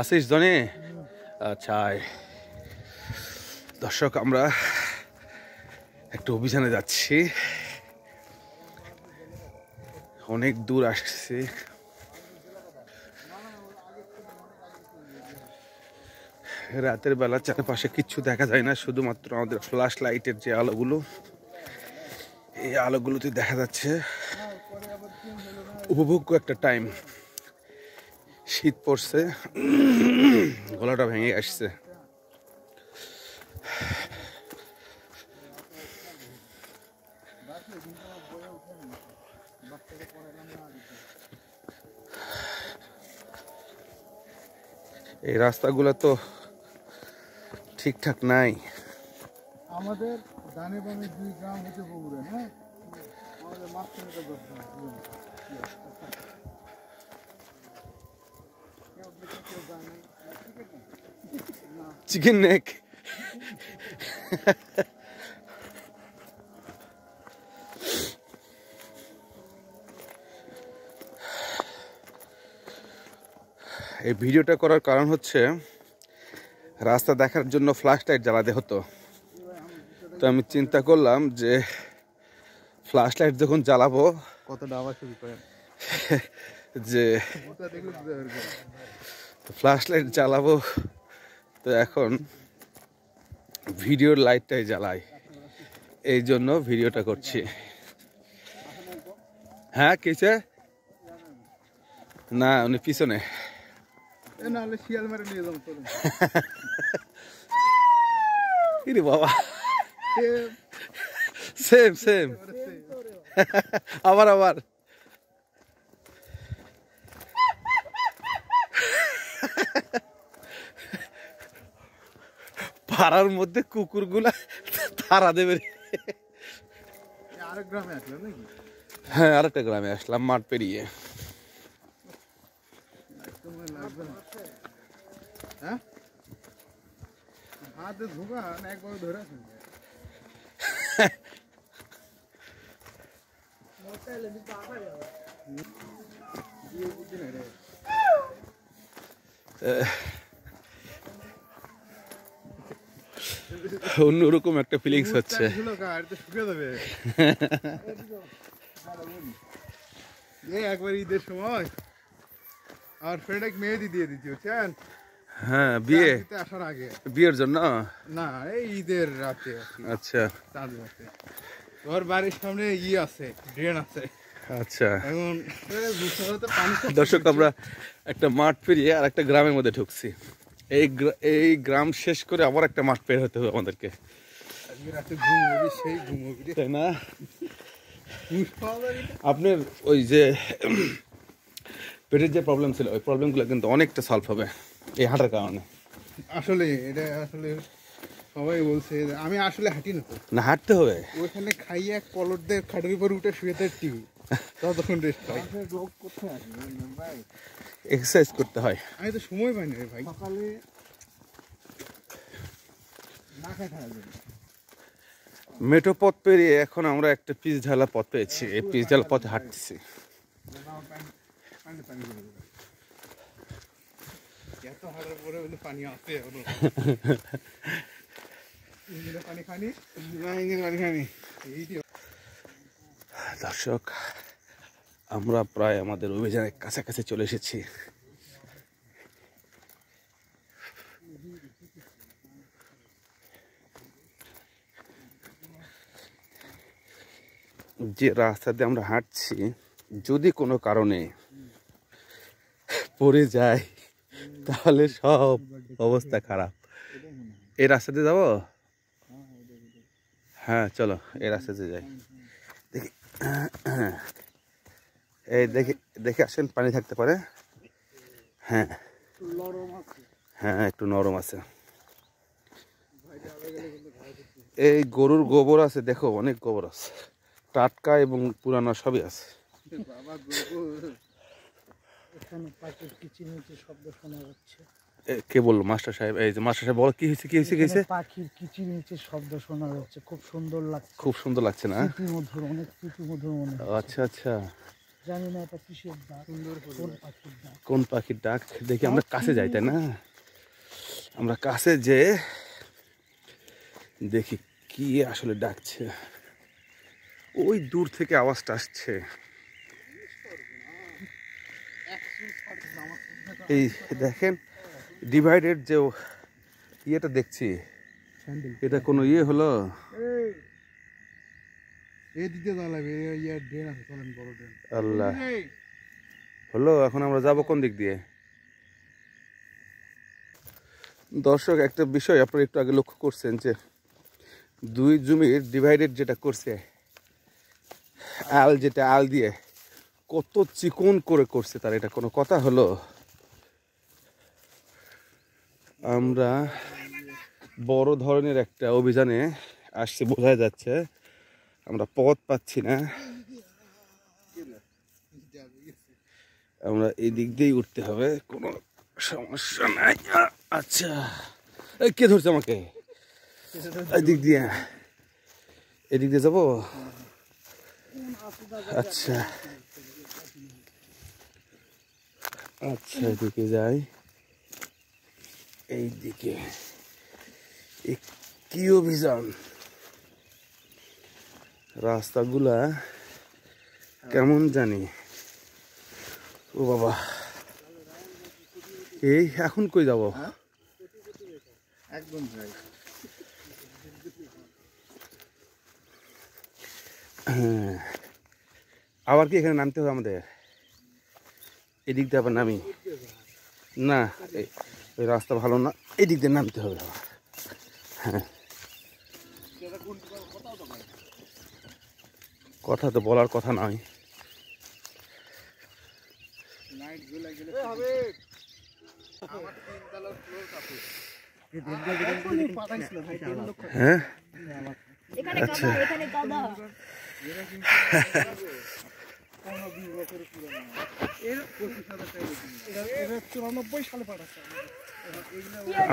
আসিস জনে? আচ্ছা দর্শক, আমরা একটু অভিযানে যাচ্ছি, অনেক দূর আসছি। রাতের বেলা চারপাশে কিচ্ছু দেখা যায় না, শুধুমাত্র আমাদের ফ্ল্যাশ লাইটের যে আলোগুলো, এই আলোগুলোতে দেখা যাচ্ছে। উপভোগ্য একটা টাইম। শীত পড়ছে, গলাটা ভেঙে আসছে। এই রাস্তাগুলো তো ঠিকঠাক নাই। আমাদের ডানে বামে 2 গ্রাম হচ্ছে বগুড়া, হ্যাঁ, আমাদের মাঝখানে 10 গ্রাম। Chicken neck. এই ভিডিওটা করার কারণ হচ্ছে, রাস্তা দেখার জন্য ফ্ল্যাশ লাইট জ্বালাতে হতো। তো আমি চিন্তা করলাম যে ফ্ল্যাশ লাইট যখন জ্বালাবো, কতটা আওয়াজ শুরু করেন যে ফ্ল্যাশ লাইট জ্বালাবো, তো এখন ভিডিওর লাইটটাই জ্বালাই। এই জন্য ভিডিওটা করছি। হ্যাঁ, কিছে না, উনি পিছনে। নাহলে শিয়াল মারে নিয়ে যাবো তোর। কিরে বাবা, সেম সেম। আবার আবার পাড়ার মধ্যে কুকুরগুলা তারা দেবে। আরেক গ্রামে আসলাম নাকি? হ্যাঁ, আরেকটা গ্রামে আসলাম মাঠ পেরিয়ে। হ্যাঁ, হাতে ধোকা না, একবার ধরে আছেন। অন্যরকম একটা ফিলিংস হচ্ছে। একবার ঈদের সময় আর ফ্রেন্ড এক মেহেদি দিয়ে দিচ্ছি, বুঝছেন? হ্যাঁ, বিয়ে আসার আগে, বিয়ের জন্য না এই ঈদের রাতে। আচ্ছা, চাঁদ রাতে ওর বাড়ির সামনে আছে, ড্রেন আছে। আচ্ছা এখন দর্শক, আমরা একটা মাঠ পেরিয়ে আর একটা গ্রামের মধ্যে ঢুকছি। এই গ্রাম শেষ করে আবার একটা মাঠ পের হতে হবে আমাদেরকে, তাই না? আপনার ওই যে পেটের যে প্রবলেম ছিল, ওই প্রবলেমগুলো কিন্তু অনেকটা সলভ হবে এই হাঁটার কারণে। আসলে এটা আসলে সবাই বলছে, আমি আসলে হাঁটি না, হাঁটতে হবে। ওইখানে খাইয়ে এক পলটদের খাটের উপর উঠে শুয়ে টিভি, ততক্ষণ রেস্ট পাই। রোগ করতে ভাই, এক্সারসাইজ করতে হয়। আমি তো সময় পাই না রে ভাই, সকালে না খাই খাওয়া যাবে। মেঠো পথ পেরিয়ে এখন আমরা একটা পিচ ঢালা পথ পেয়েছি। এই পিচ ঢালা পথে হাঁটতেছি। এত হাঁটার পরে পানি আসে, পানি খানি পানি খানি। দর্শক, আমরা প্রায় আমাদের অভিযানের কাছাকাছি চলে এসেছি। যে রাস্তা দিয়ে আমরা হাঁটছি, যদি কোনো কারণে পড়ে যায় তাহলে সব অবস্থা খারাপ। এই রাস্তা দিয়ে যাবো? হ্যাঁ চলো, এই রাস্তা দিয়ে যাই। দেখি, এই দেখে দেখে আসেন, পানি থাকতে পারে। হ্যাঁ হ্যাঁ, একটু নরম আছে। এই গরুর গোবর আছে, দেখো অনেক গোবর আছে, টাটকা এবং পুরানো সবই আছে। কে বললো? মাস্টার সাহেব। এই যে মাস্টার সাহেব, বলো কি হয়েছে, কি হয়েছে, কি হয়েছে? পাখির কিচিরমিচির শব্দ শোনা যাচ্ছে, খুব সুন্দর লাগছে। খুব সুন্দর লাগছে না? স্মৃতিমধুর, অনেক স্মৃতিমধুর মনে হচ্ছে। আচ্ছা আচ্ছা, জানি না এটা কিসের ডাক, সুন্দর কোন পাখির ডাক। কোন পাখির ডাক দেখি, আমরা কাছে যাই তাই না? আমরা কাছে যে দেখি কি আসলে ডাকছে। ওই দূর থেকে আওয়াজটা আসছে। এই দেখেন ডিভাইডেড যে ইয়েটা দেখছি, এটা কোনো ইয়ে হলো? এই দিকে জ্বালাবে, ইয়ার ড্রেন আছে, চলেন বড় ড্রেন। আল্লাহ হলো, এখন আমরা যাব কোন দিক দিয়ে? দর্শক, একটা বিষয় আপনারা একটু আগে লক্ষ্য করছেন যে দুই জমির ডিভাইডেড যেটা করছে, যেটা আল দিয়ে কত চিকন করে করছে, তার এটা কোনো কথা হলো? আমরা বড় ধরনের একটা অভিযানে আসছে, বোঝা যাচ্ছে। আমরা পথ পাচ্ছি না, আমরা এই দিক দিয়েই উঠতে হবে, কোনো সমস্যা নাই। আচ্ছা, কে ধরছে আমাকে? এদিক দিয়ে যাবো? আচ্ছা আচ্ছা, এদিকে যাই। এই দিকে কি অভিযান! রাস্তাগুলা কেমন জানি। ও বাবা, এই এখন কই যাব? একদম ভাই, হ্যাঁ, আবার কি এখানে নামতে হবে আমাদের? এদিক দিয়ে আবার নামি না, ওই রাস্তা ভালো না, এদিক দিয়ে নামতে হবে আবার। হ্যাঁ, কথা তো বলার কথা নয়। হ্যাঁ আচ্ছা,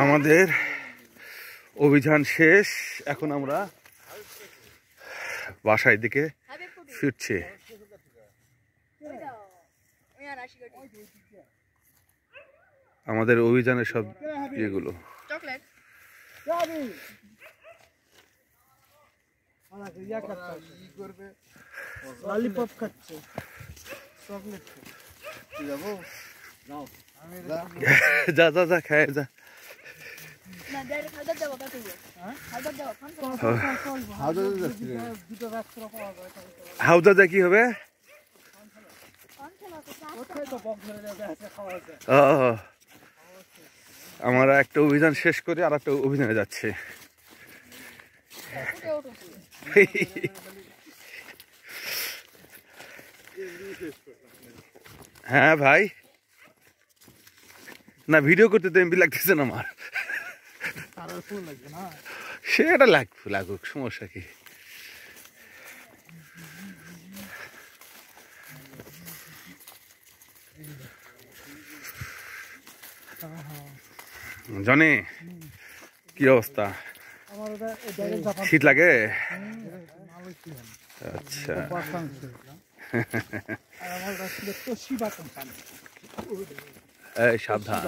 আমাদের অভিযান শেষ, এখন আমরা বাসায় দিকে ফিরছি। আমাদের অভিযানের সব ইয়েগুলো ললিপপ খাচ্ছে। যা যা যা, খায় যা। হাউদা যা কি হবে? আমরা একটা অভিযান শেষ করে আর একটা অভিযানে যাচ্ছে। হ্যাঁ ভাই, না ভিডিও করতে তো এমবি লাগতেছে না আমার। সেটা লাগুক, সমস্যা কি? জনি, কি অবস্থা? শীত লাগে? আচ্ছা, এই সাবধান।